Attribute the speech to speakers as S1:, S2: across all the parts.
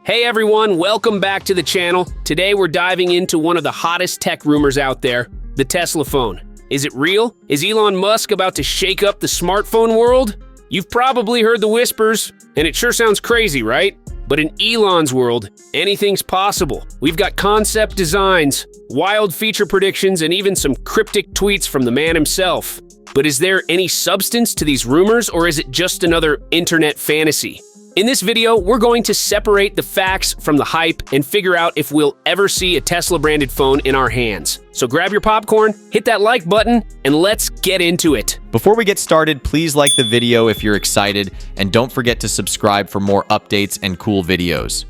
S1: Hey everyone, welcome back to the channel. Today we're diving into one of the hottest tech rumors out there, the Tesla phone. Is it real? Is Elon Musk about to shake up the smartphone world? You've probably heard the whispers, and it sure sounds crazy, right? But in Elon's world, anything's possible. We've got concept designs, wild feature predictions, and even some cryptic tweets from the man himself. But is there any substance to these rumors, or is it just another internet fantasy? In this video, we're going to separate the facts from the hype and figure out if we'll ever see a Tesla-branded phone in our hands. So grab your popcorn, hit that like button, and let's get into it.
S2: Before we get started, please like the video if you're excited, and don't forget to subscribe for more updates and cool videos.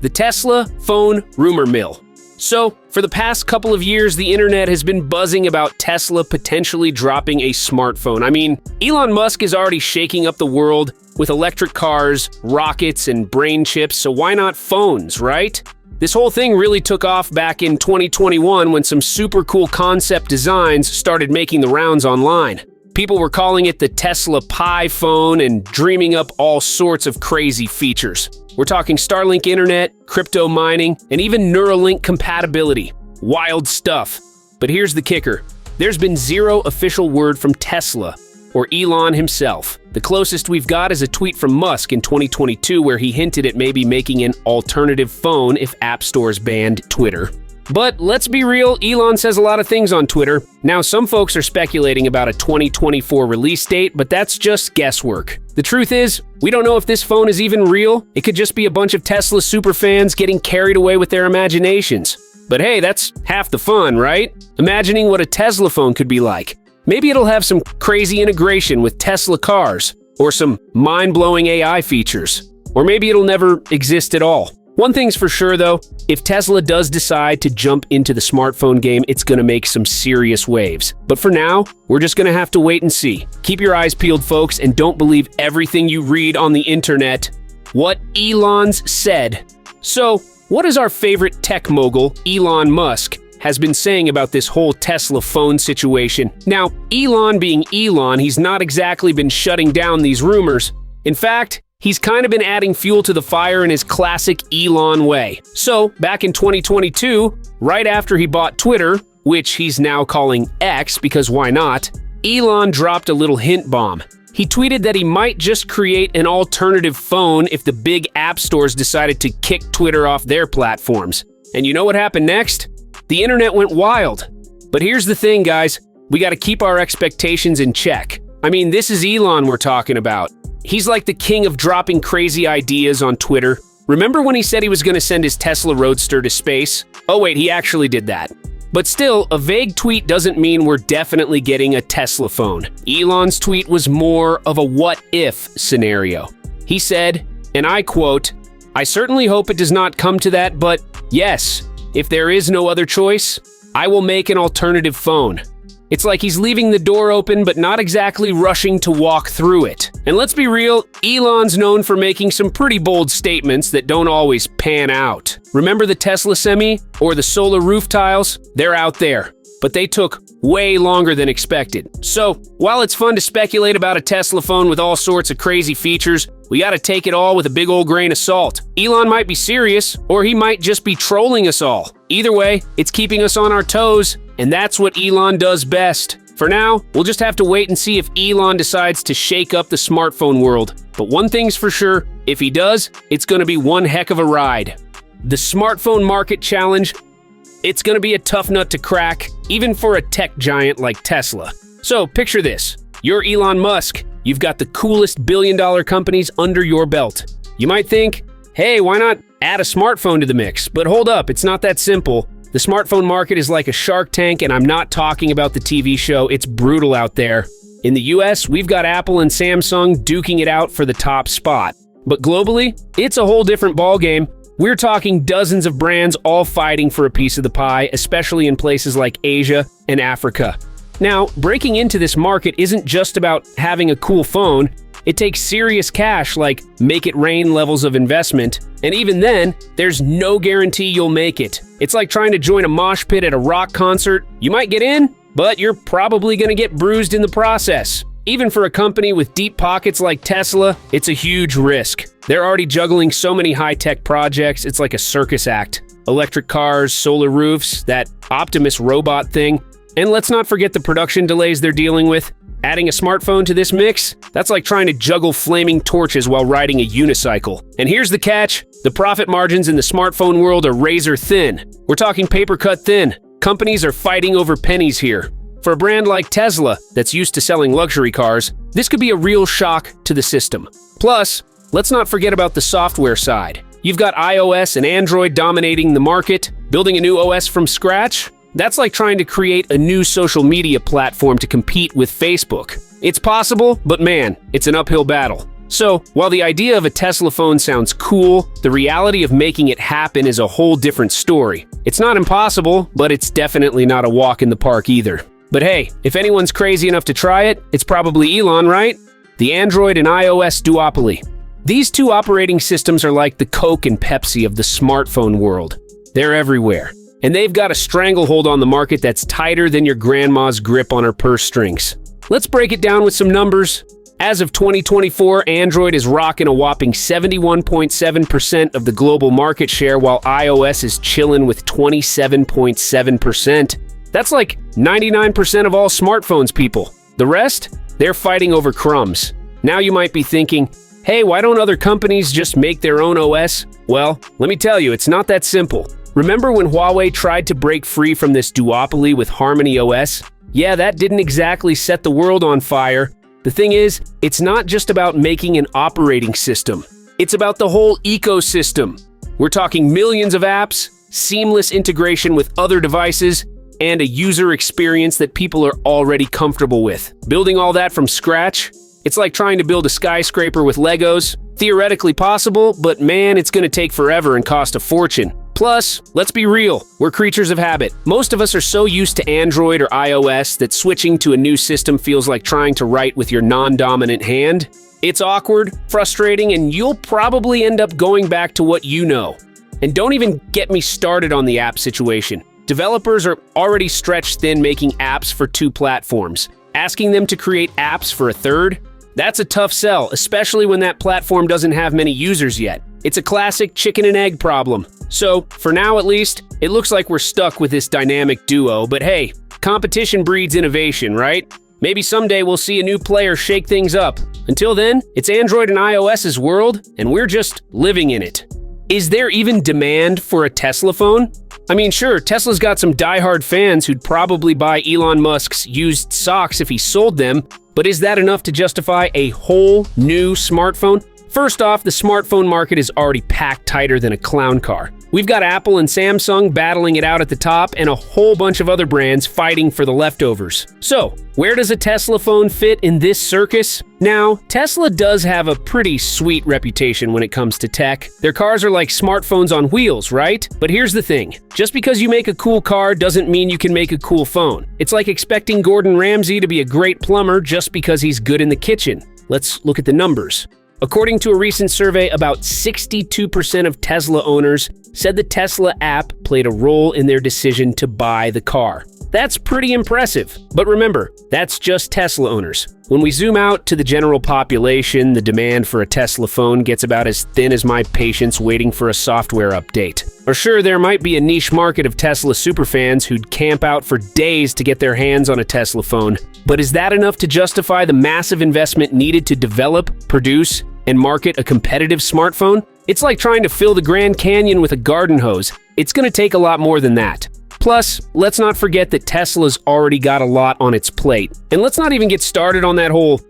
S1: The Tesla phone rumor mill. So, for the past couple of years, the internet has been buzzing about Tesla potentially dropping a smartphone. I mean, Elon Musk is already shaking up the world with electric cars, rockets, and brain chips, so why not phones, right? This whole thing really took off back in 2021 when some super cool concept designs started making the rounds online. People were calling it the Tesla Pi phone and dreaming up all sorts of crazy features. We're talking Starlink internet, crypto mining, and even Neuralink compatibility. Wild stuff. But here's the kicker. There's been zero official word from Tesla or Elon himself. The closest we've got is a tweet from Musk in 2022 where he hinted at maybe making an alternative phone if app stores banned Twitter. But let's be real, Elon says a lot of things on Twitter. Now, some folks are speculating about a 2024 release date, but that's just guesswork. The truth is, we don't know if this phone is even real. It could just be a bunch of Tesla superfans getting carried away with their imaginations. But hey, that's half the fun, right? Imagining what a Tesla phone could be like. Maybe it'll have some crazy integration with Tesla cars, or some mind-blowing AI features. Or maybe it'll never exist at all. One thing's for sure though, if Tesla does decide to jump into the smartphone game, it's gonna make some serious waves. But for now, we're just gonna have to wait and see. Keep your eyes peeled, folks, and don't believe everything you read on the internet. What Elon's said. So, what is our favorite tech mogul, Elon Musk, has been saying about this whole Tesla phone situation? Now, Elon being Elon, he's not exactly been shutting down these rumors. In fact, he's kind of been adding fuel to the fire in his classic Elon way. So, back in 2022, right after he bought Twitter, which he's now calling X because why not, Elon dropped a little hint bomb. He tweeted that he might just create an alternative phone if the big app stores decided to kick Twitter off their platforms. And you know what happened next? The internet went wild. But here's the thing, guys. We gotta keep our expectations in check. I mean, this is Elon we're talking about. He's like the king of dropping crazy ideas on Twitter. Remember when he said he was going to send his Tesla Roadster to space? Oh wait, he actually did that. But still, a vague tweet doesn't mean we're definitely getting a Tesla phone. Elon's tweet was more of a what-if scenario. He said, and I quote, "I certainly hope it does not come to that, but yes, if there is no other choice, I will make an alternative phone." It's like he's leaving the door open, but not exactly rushing to walk through it. And let's be real, Elon's known for making some pretty bold statements that don't always pan out. Remember the Tesla Semi or the solar roof tiles? They're out there, but they took way longer than expected. So, while it's fun to speculate about a Tesla phone with all sorts of crazy features, we gotta take it all with a big old grain of salt. Elon might be serious, or he might just be trolling us all. Either way, it's keeping us on our toes, and that's what Elon does best. For now, we'll just have to wait and see if Elon decides to shake up the smartphone world. But one thing's for sure, if he does, it's gonna be one heck of a ride. The smartphone market challenge, it's gonna be a tough nut to crack, even for a tech giant like Tesla. So picture this, you're Elon Musk. You've got the coolest billion-dollar companies under your belt. You might think, hey, why not add a smartphone to the mix? But hold up, it's not that simple. The smartphone market is like a Shark Tank, and I'm not talking about the TV show. It's brutal out there. In the US, we've got Apple and Samsung duking it out for the top spot. But globally, it's a whole different ballgame. We're talking dozens of brands all fighting for a piece of the pie, especially in places like Asia and Africa. Now, breaking into this market isn't just about having a cool phone. It takes serious cash like make-it-rain levels of investment, and even then, there's no guarantee you'll make it. It's like trying to join a mosh pit at a rock concert. You might get in, but you're probably gonna get bruised in the process. Even for a company with deep pockets like Tesla, it's a huge risk. They're already juggling so many high-tech projects, it's like a circus act. Electric cars, solar roofs, that Optimus robot thing. And let's not forget the production delays they're dealing with. Adding a smartphone to this mix, that's like trying to juggle flaming torches while riding a unicycle. And here's the catch, the profit margins in the smartphone world are razor thin. We're talking paper cut thin. Companies are fighting over pennies here. For a brand like Tesla, that's used to selling luxury cars, this could be a real shock to the system. Plus, let's not forget about the software side. You've got iOS and Android dominating the market. Building a new OS from scratch? That's like trying to create a new social media platform to compete with Facebook. It's possible, but man, it's an uphill battle. So, while the idea of a Tesla phone sounds cool, the reality of making it happen is a whole different story. It's not impossible, but it's definitely not a walk in the park either. But hey, if anyone's crazy enough to try it, it's probably Elon, right? The Android and iOS Duopoly. These two operating systems are like the Coke and Pepsi of the smartphone world. They're everywhere. And they've got a stranglehold on the market that's tighter than your grandma's grip on her purse strings. Let's break it down with some numbers. As of 2024, Android is rocking a whopping 71.7% of the global market share, while iOS is chilling with 27.7%. That's like 99% of all smartphones, people. The rest? They're fighting over crumbs. Now you might be thinking, hey, why don't other companies just make their own OS? Well, let me tell you, it's not that simple. Remember when Huawei tried to break free from this duopoly with Harmony OS? Yeah, that didn't exactly set the world on fire. The thing is, it's not just about making an operating system. It's about the whole ecosystem. We're talking millions of apps, seamless integration with other devices, and a user experience that people are already comfortable with. Building all that from scratch? It's like trying to build a skyscraper with Legos. Theoretically possible, but man, it's gonna take forever and cost a fortune. Plus, let's be real, we're creatures of habit. Most of us are so used to Android or iOS that switching to a new system feels like trying to write with your non-dominant hand. It's awkward, frustrating, and you'll probably end up going back to what you know. And don't even get me started on the app situation. Developers are already stretched thin making apps for two platforms. Asking them to create apps for a third? That's a tough sell, especially when that platform doesn't have many users yet. It's a classic chicken and egg problem. So, for now at least, it looks like we're stuck with this dynamic duo, but hey, competition breeds innovation, right? Maybe someday we'll see a new player shake things up. Until then, it's Android and iOS's world, and we're just living in it. Is there even demand for a Tesla phone? I mean, sure, Tesla's got some diehard fans who'd probably buy Elon Musk's used socks if he sold them, but is that enough to justify a whole new smartphone? First off, the smartphone market is already packed tighter than a clown car. We've got Apple and Samsung battling it out at the top and a whole bunch of other brands fighting for the leftovers. So, where does a Tesla phone fit in this circus? Now, Tesla does have a pretty sweet reputation when it comes to tech. Their cars are like smartphones on wheels, right? But here's the thing. Just because you make a cool car doesn't mean you can make a cool phone. It's like expecting Gordon Ramsay to be a great plumber just because he's good in the kitchen. Let's look at the numbers. According to a recent survey, about 62% of Tesla owners said the Tesla app played a role in their decision to buy the car. That's pretty impressive. But remember, that's just Tesla owners. When we zoom out to the general population, the demand for a Tesla phone gets about as thin as my patience waiting for a software update. Or sure, there might be a niche market of Tesla superfans who'd camp out for days to get their hands on a Tesla phone. But is that enough to justify the massive investment needed to develop, produce, and market a competitive smartphone? It's like trying to fill the Grand Canyon with a garden hose. It's going to take a lot more than that. Plus, let's not forget that Tesla's already got a lot on its plate. And let's not even get started on that whole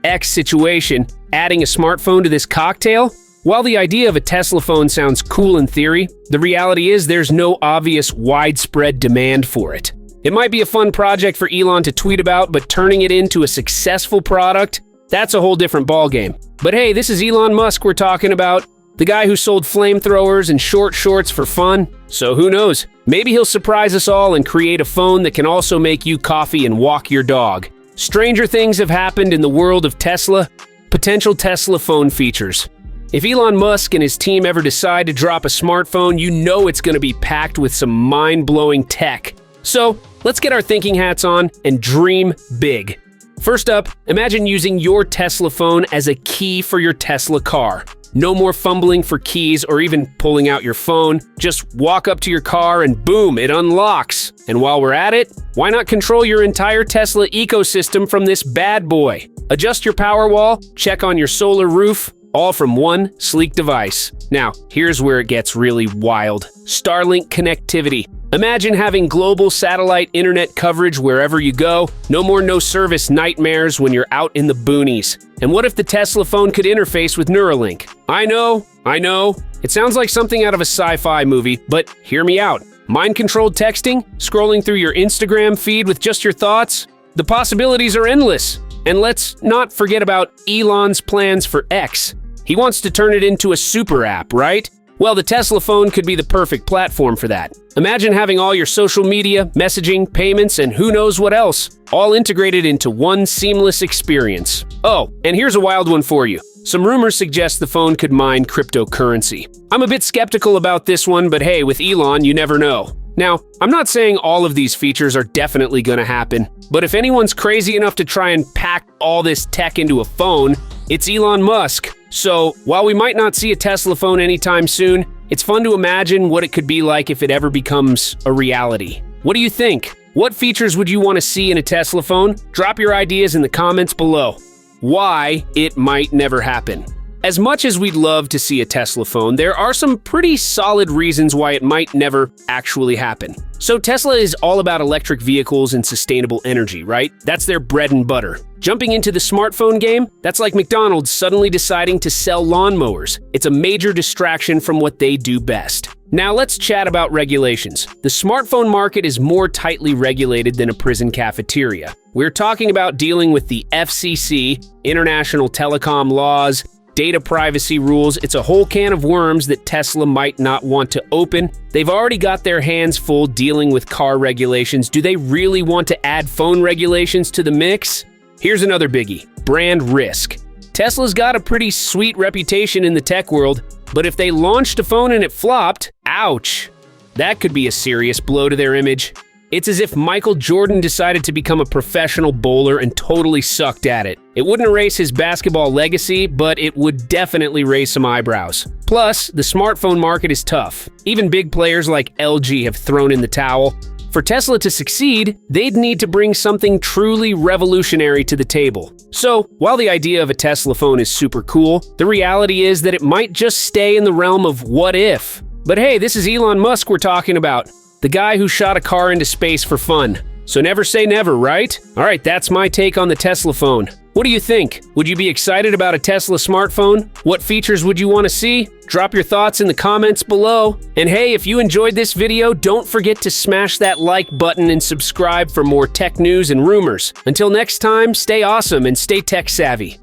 S1: X situation, adding a smartphone to this cocktail. While the idea of a Tesla phone sounds cool in theory, the reality is there's no obvious widespread demand for it. It might be a fun project for Elon to tweet about, but turning it into a successful product, that's a whole different ballgame. But hey, this is Elon Musk we're talking about, the guy who sold flamethrowers and short shorts for fun. So who knows? Maybe he'll surprise us all and create a phone that can also make you coffee and walk your dog. Stranger things have happened in the world of Tesla. Potential Tesla phone features. If Elon Musk and his team ever decide to drop a smartphone, you know it's going to be packed with some mind-blowing tech. So let's get our thinking hats on and dream big. First up, imagine using your Tesla phone as a key for your Tesla car. No more fumbling for keys or even pulling out your phone. Just walk up to your car and boom, it unlocks. And while we're at it, why not control your entire Tesla ecosystem from this bad boy? Adjust your Powerwall, check on your solar roof, all from one sleek device. Now, here's where it gets really wild. Starlink connectivity. Imagine having global satellite internet coverage wherever you go. No more no-service nightmares when you're out in the boonies. And what if the Tesla phone could interface with Neuralink? I know. It sounds like something out of a sci-fi movie, but hear me out. Mind-controlled texting? Scrolling through your Instagram feed with just your thoughts? The possibilities are endless. And let's not forget about Elon's plans for X. He wants to turn it into a super app, right? Well, the Tesla phone could be the perfect platform for that. Imagine having all your social media, messaging, payments, and who knows what else, all integrated into one seamless experience. Oh, and here's a wild one for you. Some rumors suggest the phone could mine cryptocurrency. I'm a bit skeptical about this one, but hey, with Elon, you never know. Now, I'm not saying all of these features are definitely gonna happen, but if anyone's crazy enough to try and pack all this tech into a phone, it's Elon Musk. So, while we might not see a Tesla phone anytime soon, it's fun to imagine what it could be like if it ever becomes a reality. What do you think? What features would you want to see in a Tesla phone? Drop your ideas in the comments below. Why it might never happen. As much as we'd love to see a Tesla phone, there are some pretty solid reasons why it might never actually happen. So Tesla is all about electric vehicles and sustainable energy, right? That's their bread and butter. Jumping into the smartphone game, that's like McDonald's suddenly deciding to sell lawnmowers. It's a major distraction from what they do best. Now let's chat about regulations. The smartphone market is more tightly regulated than a prison cafeteria. We're talking about dealing with the FCC, international telecom laws, data privacy rules. It's a whole can of worms that Tesla might not want to open. They've already got their hands full dealing with car regulations. Do they really want to add phone regulations to the mix? Here's another biggie, brand risk. Tesla's got a pretty sweet reputation in the tech world, but if they launched a phone and it flopped, ouch. That could be a serious blow to their image. It's as if Michael Jordan decided to become a professional bowler and totally sucked at it. It wouldn't erase his basketball legacy, but it would definitely raise some eyebrows. Plus, the smartphone market is tough. Even big players like LG have thrown in the towel. For Tesla to succeed, they'd need to bring something truly revolutionary to the table. So, while the idea of a Tesla phone is super cool, the reality is that it might just stay in the realm of what if. But hey, this is Elon Musk we're talking about. The guy who shot a car into space for fun. So never say never, right? Alright, that's my take on the Tesla phone. What do you think? Would you be excited about a Tesla smartphone? What features would you want to see? Drop your thoughts in the comments below. And hey, if you enjoyed this video, don't forget to smash that like button and subscribe for more tech news and rumors. Until next time, stay awesome and stay tech savvy.